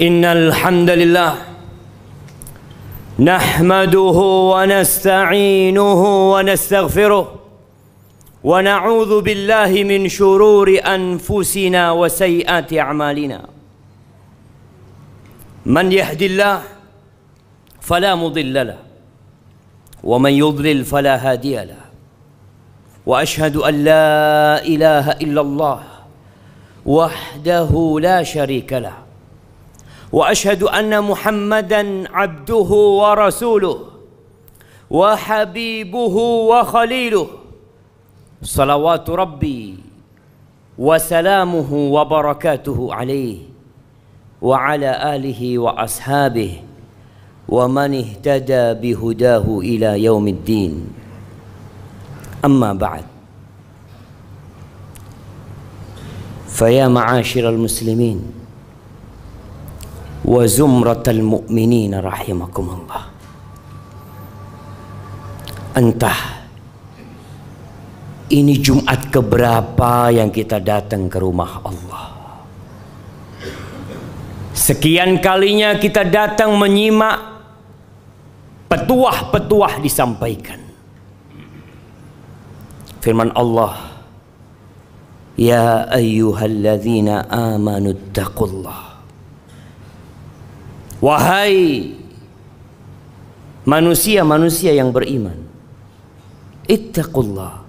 Innal hamdalillah nahmaduhu wa nasta'inuhu wa nastaghfiruh wa na'udzu billahi min shururi anfusina wa sayyiati a'malina. Man yahdillah fala mudilla lahu wa man yudlil fala hadiya lahu. Wa ashhadu an la ilaha illallah wahdahu la syarika lahu. Wa ashhadu anna Muhammadan abduhu wa rasuluh wa habibuhu wa khaliluh. Salawatu Rabbi wa salamuhu wa barakatuhu alaihi wa ala alihi wa ashabihi wa man ihtada bihudahu ila yaumiddin. Amma ba'd. Faya ma'asyiral muslimin wa zumratal mu'minin rahimakumullah. Entah ini Jumat keberapa yang kita datang ke rumah Allah. Sekian kalinya kita datang menyimak petuah-petuah disampaikan. Firman Allah, ya ayyuhalladzina amanu taqullah. Wahai manusia-manusia yang beriman, ittaqullah,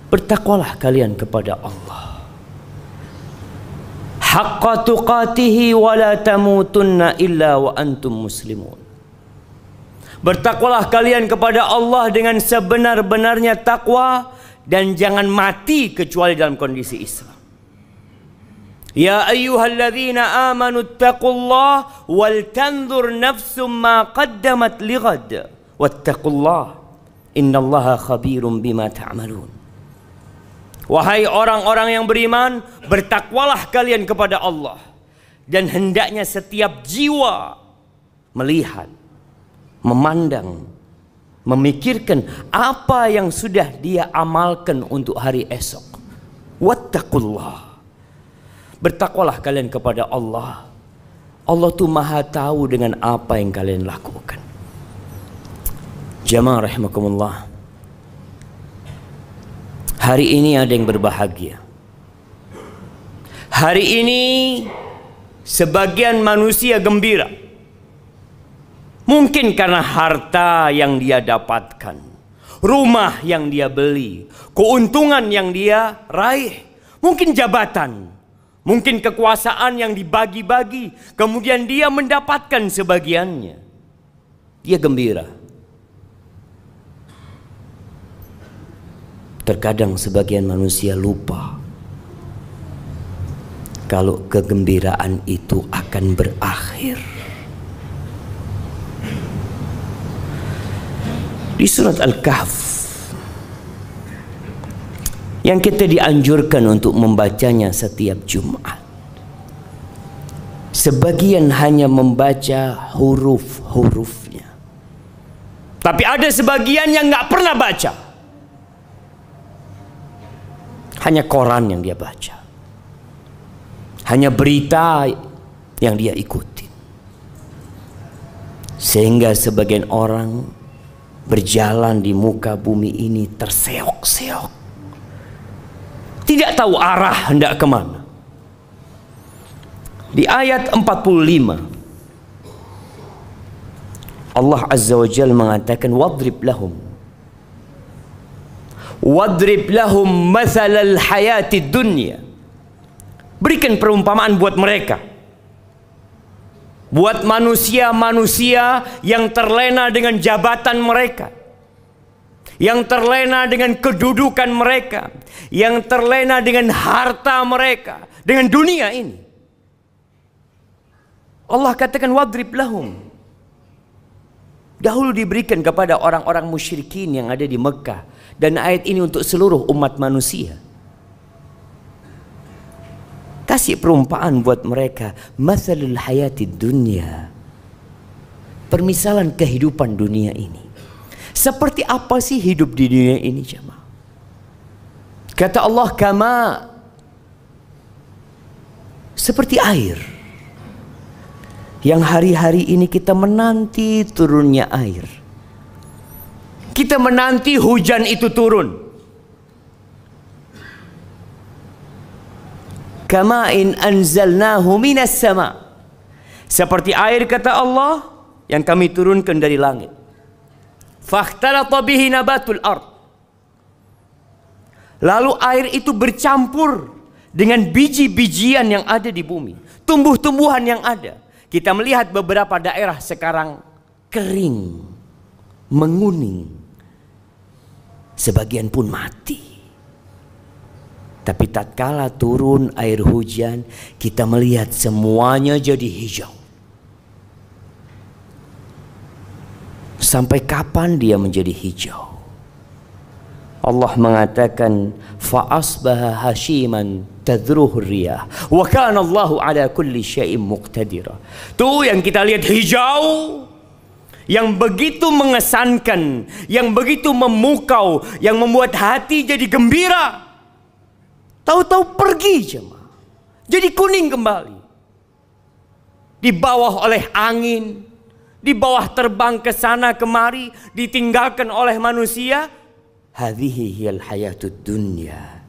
bertakwalah kalian kepada Allah, haqqa tuqatihi wa la tamutunna illa wa antum muslimun. Bertakwalah kalian kepada Allah dengan sebenar-benarnya takwa dan jangan mati kecuali dalam kondisi Islam. Ya ayyuhalladzina amanu taqullah wal tanzur nafsum ma qaddamat lighad wattaqullah innallaha khabirum bima ta'malun. Wahai orang-orang yang beriman, bertakwalah kalian kepada Allah dan hendaknya setiap jiwa melihat, memandang, memikirkan apa yang sudah dia amalkan untuk hari esok. Wattaqullah, bertakwalah kalian kepada Allah. Allah tuh maha tahu dengan apa yang kalian lakukan. Jamaah rahimakumullah, hari ini ada yang berbahagia. Hari ini sebagian manusia gembira. Mungkin karena harta yang dia dapatkan, rumah yang dia beli, keuntungan yang dia raih, mungkin jabatan, mungkin kekuasaan yang dibagi-bagi, kemudian dia mendapatkan sebagiannya. Dia gembira. Terkadang sebagian manusia lupa kalau kegembiraan itu akan berakhir. Di surat Al-Kahf yang kita dianjurkan untuk membacanya setiap Jumat, sebagian hanya membaca huruf-hurufnya, tapi ada sebagian yang nggak pernah baca, hanya koran yang dia baca, hanya berita yang dia ikuti, sehingga sebagian orang berjalan di muka bumi ini terseok-seok, tidak tahu arah hendak kemana. Di ayat 45 Allah Azza wa Jalla mengatakan, wadrib lahum mathalal hayatid dunya. Berikan perumpamaan buat mereka, buat manusia-manusia yang terlena dengan jabatan mereka, yang terlena dengan kedudukan mereka, yang terlena dengan harta mereka, dengan dunia ini. Allah katakan wadrib lahum. Dahulu diberikan kepada orang-orang musyrikin yang ada di Mekah, dan ayat ini untuk seluruh umat manusia. Kasih perumpamaan buat mereka, mathalul hayatid dunya, permisalan kehidupan dunia ini. Seperti apa sih hidup di dunia ini, jemaah? Kata Allah, kama, seperti air. Yang hari-hari ini kita menanti turunnya air. Kita menanti hujan itu turun. Kama'in anzalnahu minas sama. Seperti air kata Allah yang kami turunkan dari langit. Fakhtalata bihi nabatul ard. Lalu air itu bercampur dengan biji-bijian yang ada di bumi, tumbuh-tumbuhan yang ada. Kita melihat beberapa daerah sekarang kering, menguning, sebagian pun mati. Tapi tatkala turun air hujan, kita melihat semuanya jadi hijau. Sampai kapan dia menjadi hijau? Allah mengatakan, fa asbaha hashiman tadruhu riyah wa kana Allahu ala kulli syai'in muqtadira. Tuh yang kita lihat hijau, yang begitu mengesankan, yang begitu memukau, yang membuat hati jadi gembira. Tahu-tahu pergi jemaah, jadi kuning kembali. Di bawah oleh angin, di bawah terbang ke sana kemari, ditinggalkan oleh manusia. Hadhihi hiyal hayatud dunya.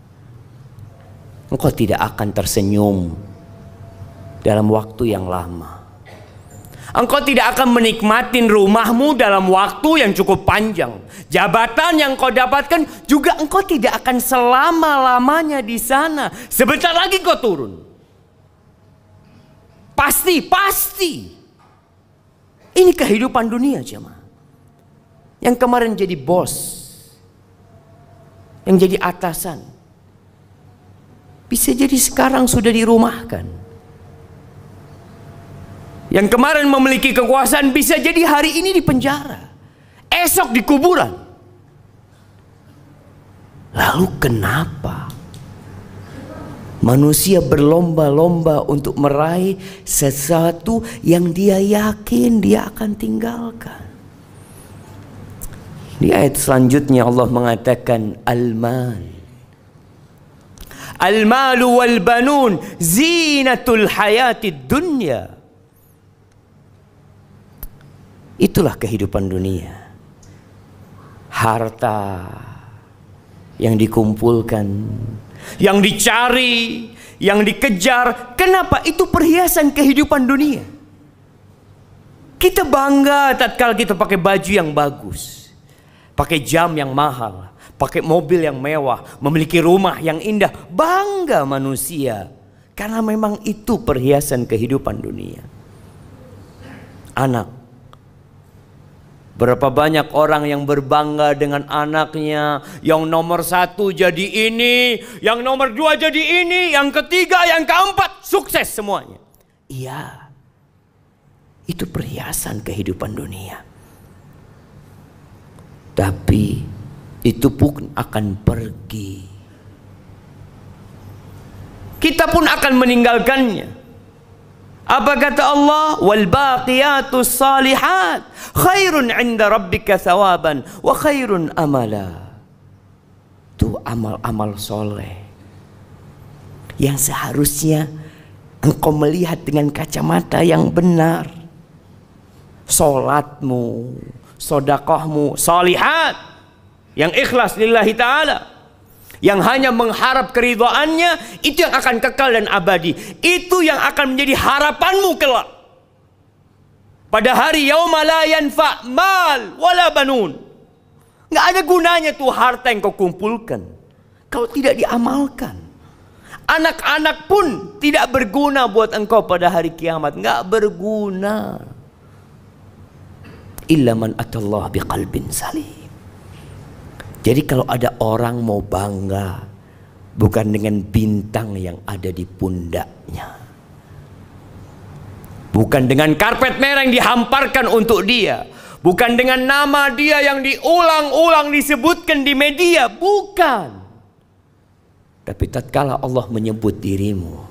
Engkau tidak akan tersenyum dalam waktu yang lama. Engkau tidak akan menikmatin rumahmu dalam waktu yang cukup panjang. Jabatan yang kau dapatkan juga engkau tidak akan selama-lamanya di sana. Sebentar lagi kau turun. Pasti. Ini kehidupan dunia jemaah. Yang kemarin jadi bos, yang jadi atasan, bisa jadi sekarang sudah dirumahkan. Yang kemarin memiliki kekuasaan bisa jadi hari ini di penjara, esok di kuburan. Lalu kenapa manusia berlomba-lomba untuk meraih sesuatu yang dia yakin dia akan tinggalkan? Di ayat selanjutnya Allah mengatakan Al-malu wal banun zinatul hayatid dunya. Itulah kehidupan dunia. Harta yang dikumpulkan, yang dicari, yang dikejar. Kenapa? Itu perhiasan kehidupan dunia. Kita bangga tatkala kita pakai baju yang bagus, pakai jam yang mahal, pakai mobil yang mewah, memiliki rumah yang indah. Bangga manusia, karena memang itu perhiasan kehidupan dunia. Anak, berapa banyak orang yang berbangga dengan anaknya. Yang nomor 1 jadi ini, yang nomor 2 jadi ini, yang ketiga, yang keempat, sukses semuanya. Iya, itu perhiasan kehidupan dunia. Tapi itu pun akan pergi. Kita pun akan meninggalkannya. Apa kata Allah? Wal baqiyatus salihat khairun 'inda rabbika thawaban wa khairun amala. Itu amal-amal soleh yang seharusnya engkau melihat dengan kacamata yang benar. Solatmu, sodakohmu, salihat, yang ikhlas lillahi ta'ala, yang hanya mengharap keridhaannya, itu yang akan kekal dan abadi. Itu yang akan menjadi harapanmu kelak. Pada hari yauma la yanfa' mal wala banun. Nggak ada gunanya tuh harta yang kau kumpulkan kalau tidak diamalkan. Anak-anak pun tidak berguna buat engkau pada hari kiamat. Nggak berguna. Illa man atallah biqalbin salim. Jadi kalau ada orang mau bangga, bukan dengan bintang yang ada di pundaknya, bukan dengan karpet merah yang dihamparkan untuk dia, bukan dengan nama dia yang diulang-ulang disebutkan di media, bukan. Tapi tatkala Allah menyebut dirimu,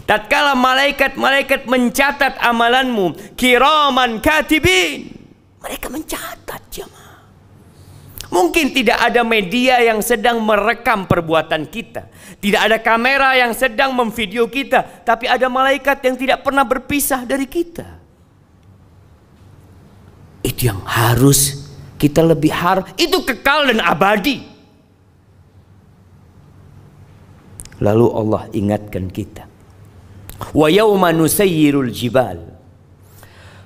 tatkala malaikat-malaikat mencatat amalanmu, kiraman katibin, mereka mencatat jemaah. Mungkin tidak ada media yang sedang merekam perbuatan kita, tidak ada kamera yang sedang memvideo kita, tapi ada malaikat yang tidak pernah berpisah dari kita. Itu yang harus kita lebih itu kekal dan abadi. Lalu Allah ingatkan kita, wa yawma nusayyirul jibal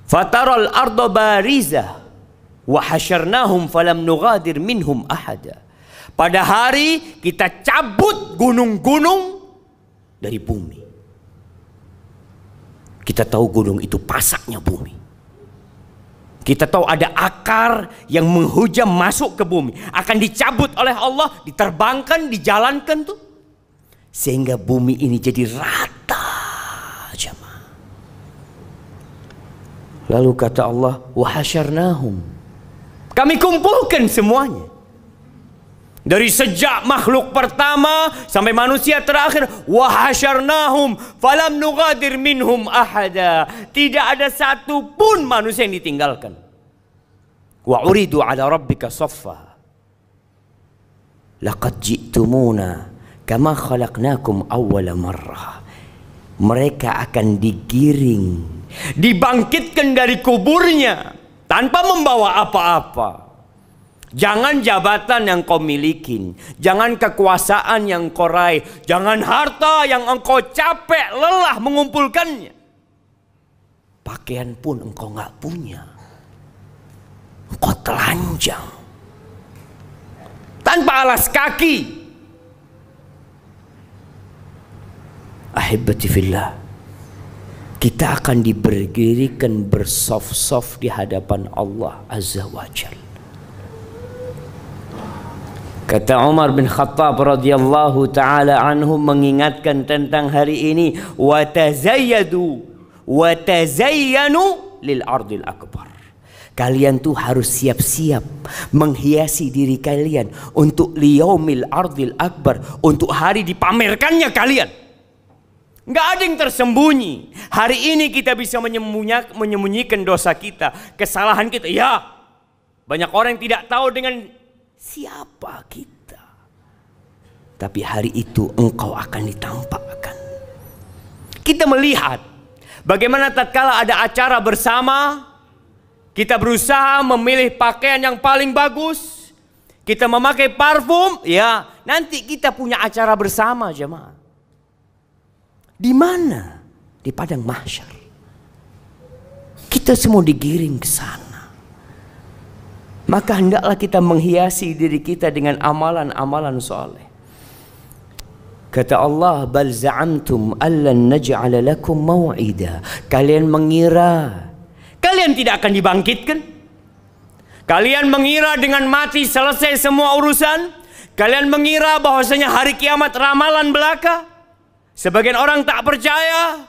fataral arda barizah wa hasyarnahum falam nughadir minhum ahada. Pada hari kita cabut gunung-gunung dari bumi. Kita tahu gunung itu pasaknya bumi. Kita tahu ada akar yang menghujam masuk ke bumi, akan dicabut oleh Allah, diterbangkan, dijalankan tuh, sehingga bumi ini jadi rata, jemaah. Lalu kata Allah, wa hasyarnahum, kami kumpulkan semuanya. Dari sejak makhluk pertama sampai manusia terakhir, wa hasyarnahum falam nughadir minhum ahada. Tidak ada satu pun manusia yang ditinggalkan. Wa uridu ala rabbika saffa laqad ji'tumuna kama khalaqnakum awwala marrah. Mereka akan digiring, dibangkitkan dari kuburnya tanpa membawa apa-apa. Jangan jabatan yang kau miliki, jangan kekuasaan yang kau raih, jangan harta yang engkau capek lelah mengumpulkannya. Pakaian pun engkau nggak punya, engkau telanjang, tanpa alas kaki. Ahibati fillah, kita akan diberdirikan bersaf-saf di hadapan Allah Azza wa Jalla. Kata Umar bin Khattab radhiyallahu taala anhu mengingatkan tentang hari ini, wa tazayyadu wa tazayyanu lil ardil akbar. Kalian tuh harus siap-siap menghiasi diri kalian untuk liyaumil ardil akbar, untuk hari dipamerkannya kalian. Nggak ada yang tersembunyi. Hari ini kita bisa menyembunyikan dosa kita, kesalahan kita. Ya, banyak orang yang tidak tahu dengan siapa kita. Tapi hari itu engkau akan ditampakkan. Kita melihat bagaimana tatkala ada acara bersama, kita berusaha memilih pakaian yang paling bagus, kita memakai parfum, ya, nanti kita punya acara bersama, jemaah. Di mana? Di padang mahsyar. Kita semua digiring ke sana. Maka hendaklah kita menghiasi diri kita dengan amalan-amalan soleh. Kata Allah, bal za'amtum allan naj'ala lakum mau'ida. Kalian mengira kalian tidak akan dibangkitkan? Kalian mengira dengan mati selesai semua urusan? Kalian mengira bahwasanya hari kiamat ramalan belaka? Sebagian orang tak percaya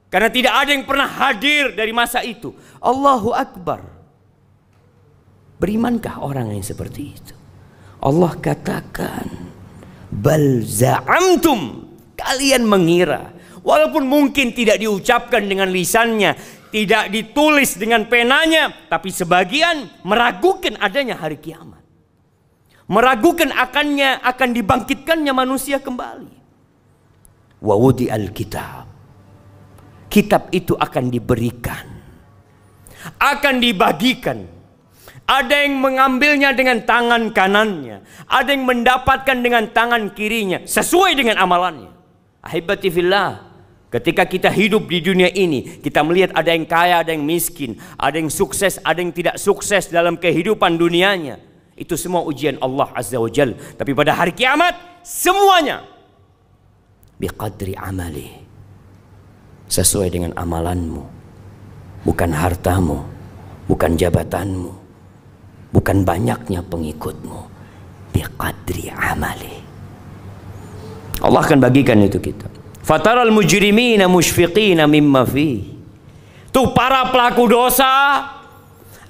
karena tidak ada yang pernah hadir dari masa itu. Allahu Akbar. Berimankah orang yang seperti itu? Allah katakan, bal za'amtum, kalian mengira. Walaupun mungkin tidak diucapkan dengan lisannya, tidak ditulis dengan penanya, tapi sebagian meragukan adanya hari kiamat, meragukan akan dibangkitkannya manusia kembali. Wa wudi'al kitab, kitab itu akan diberikan, akan dibagikan. Ada yang mengambilnya dengan tangan kanannya, ada yang mendapatkan dengan tangan kirinya, sesuai dengan amalannya. Ahibati fillah, ketika kita hidup di dunia ini, kita melihat ada yang kaya, ada yang miskin, ada yang sukses, ada yang tidak sukses dalam kehidupan dunianya. Itu semua ujian Allah Azza wa Jalla. Tapi pada hari kiamat, semuanya biqadri amali, sesuai dengan amalanmu, bukan hartamu, bukan jabatanmu, bukan banyaknya pengikutmu. Biqadri amali. Allah akan bagikan itu kita. Fataral mujrimina musyfiqina mimma fi. Tuh para pelaku dosa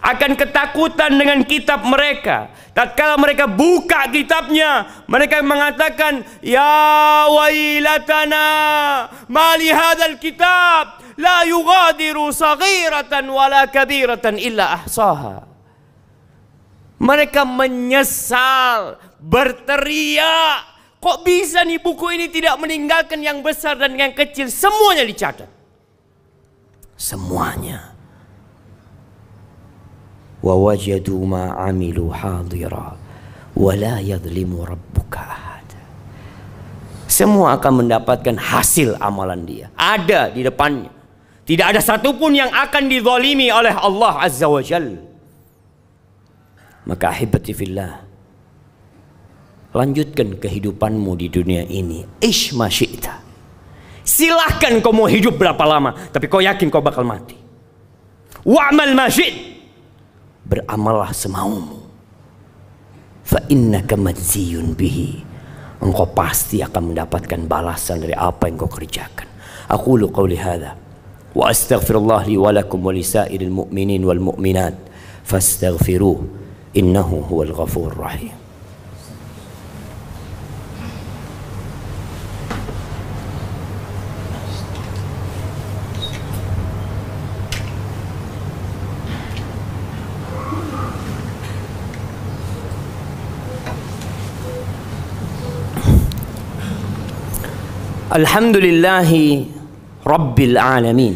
akan ketakutan dengan kitab mereka. Tatkala mereka buka kitabnya, mereka mengatakan, ya wailatana ma li hadzal kitab la yughadiru saghiratan wala kabiratan illa ahsaha. Mereka menyesal, berteriak, kok bisa nih buku ini tidak meninggalkan yang besar dan yang kecil, semuanya dicatat. Semuanya. wa wajadu ma 'amilu hadira wa la yadhlimu rabbuka ahada. Semua akan mendapatkan hasil amalan dia, ada di depannya. Tidak ada satupun yang akan dizalimi oleh Allah Azza wa Jalla. Maka ahibati fillah, lanjutkan kehidupanmu di dunia ini. Ish ma syi'ta. Silahkan kau mau hidup berapa lama, tapi kau yakin kau bakal mati. Wa'mal ma syi'ta. Beramallah semaumu. Fa innaka majziyun bihi. Engkau pasti akan mendapatkan balasan dari apa yang kau kerjakan. Aqulu qawli hadza wa astaghfirullah li wa lakum wa lisairil mu'minin wal mu'minat fastaghfiruh innahu huwal ghafurur rahim. Alhamdulillahi Rabbil Alamin,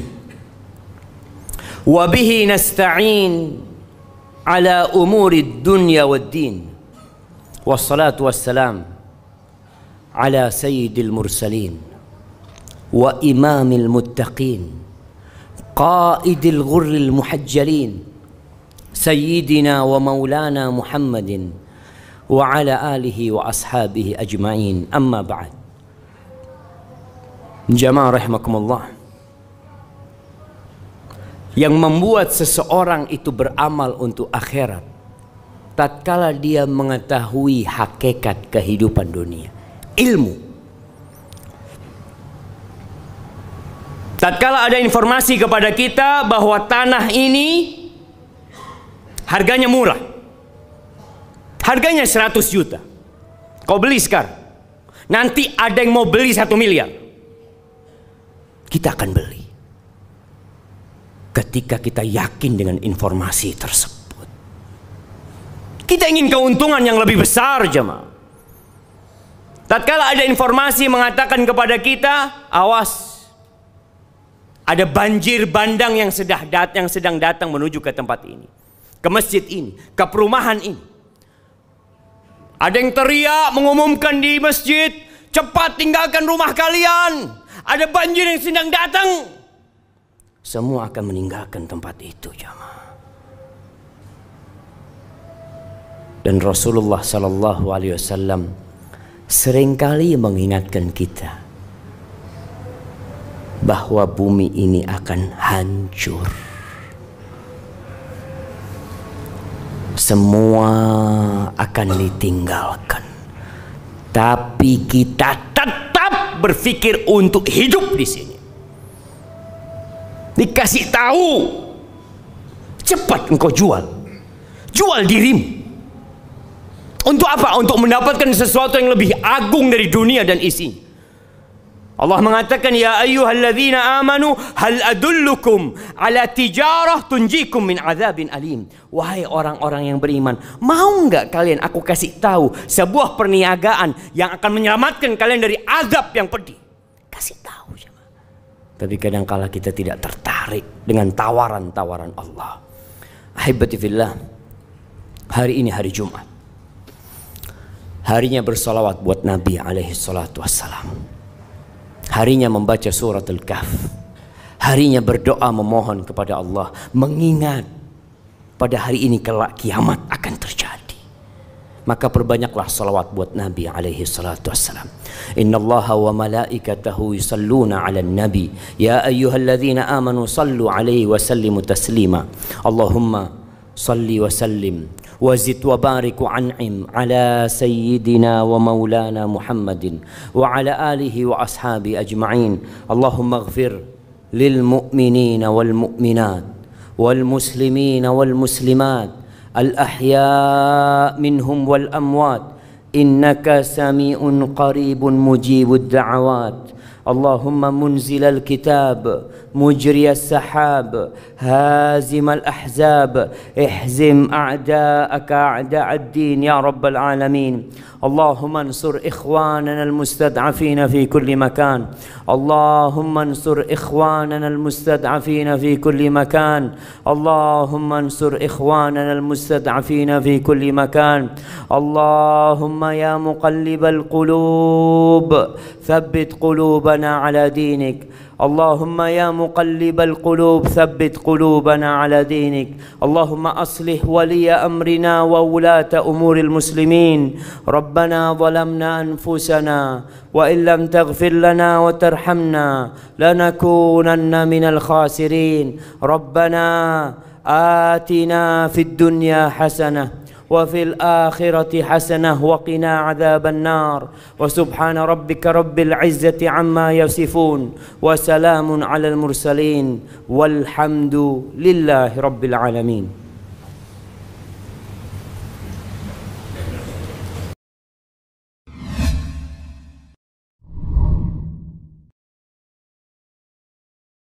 wa bihi nasta'in ala umuri dunya wad din, wassalatu wassalam ala sayyidil mursalin wa imamil muttaqin qaidil ghurril muhajjalin sayyidina wa maulana Muhammadin wa ala alihi wa ashabihi ajma'in. Amma ba'd. Jamaah rahimakumullah, yang membuat seseorang itu beramal untuk akhirat tatkala dia mengetahui hakikat kehidupan dunia, ilmu. Tatkala ada informasi kepada kita bahwa tanah ini harganya murah, harganya 100 juta, kau beli sekarang, nanti ada yang mau beli 1 miliar, kita akan beli ketika kita yakin dengan informasi tersebut. Kita ingin keuntungan yang lebih besar, jemaah. Tatkala ada informasi mengatakan kepada kita, awas, ada banjir bandang yang sedang datang menuju ke tempat ini, ke masjid ini, ke perumahan ini. Ada yang teriak mengumumkan di masjid, cepat tinggalkan rumah kalian, ada banjir yang sedang datang. Semua akan meninggalkan tempat itu, jamaah. Dan Rasulullah sallallahu alaihi wasallam seringkali mengingatkan kita bahwa bumi ini akan hancur. Semua akan ditinggalkan. Tapi kita tetap berpikir untuk hidup di sini. Dikasih tahu, cepat engkau jual dirimu. Untuk apa? Untuk mendapatkan sesuatu yang lebih agung dari dunia dan isinya. Allah mengatakan, ya ayyuhalladzina amanu hal adullukum ala tijarah tunjikum min azabin alim. Wahai orang-orang yang beriman, mau enggak kalian aku kasih tahu sebuah perniagaan yang akan menyelamatkan kalian dari azab yang pedih? Kasih tahu. Tapi kadangkala kita tidak tertarik dengan tawaran-tawaran Allah. Ahibati fillah, hari ini hari Jumat, harinya bersalawat buat Nabi alaihi salatu wassalam, harinya membaca surat Al-Kahf, harinya berdoa memohon kepada Allah, mengingat pada hari ini kelak kiamat akan terjadi. Maka perbanyaklah salawat buat Nabi alaihi salatu wassalam. Innallaha wa malaikatahu yusalluna 'alan nabi ya ayyuhalladzina amanu sallu 'alaihi wa sallimu taslima. Allahumma salli wa sallim wa zid wa barik wa an'im ala sayyidina wa maulana Muhammadin wa ala alihi wa ashabi ajma'in. Allahumma ighfir lil mu'minina wal mu'minat wal muslimina wal muslimat الأحياء منهم والأموات إنك سميع قريب مجيب الدعوات. اللهم منزل الكتاب مجري السحاب هازم الأحزاب احزم أعداءك أعداء الدين يا رب العالمين. اللهم انصر إخواننا المستضعفين في كل مكان. اللهم انصر إخواننا المستضعفين في كل مكان. اللهم انصر إخواننا المستضعفين في كل مكان. اللهم يا مقلب القلوب ثبت قلوبنا على دينك. اللهم يا مقلب القلوب ثبت قلوبنا على دينك. اللهم أصلح ولي أمرنا وولاة أمور المسلمين. ربنا ظلمنا أنفسنا وإن لم تغفر لنا وترحمنا لنكونن من الخاسرين. ربنا آتنا في الدنيا حسنة وفي الآخرة حسنة وقنا عذاب النار. وسبحان ربك رب العزة عما يصفون وسلام على المرسلين والحمد لله رب العالمين.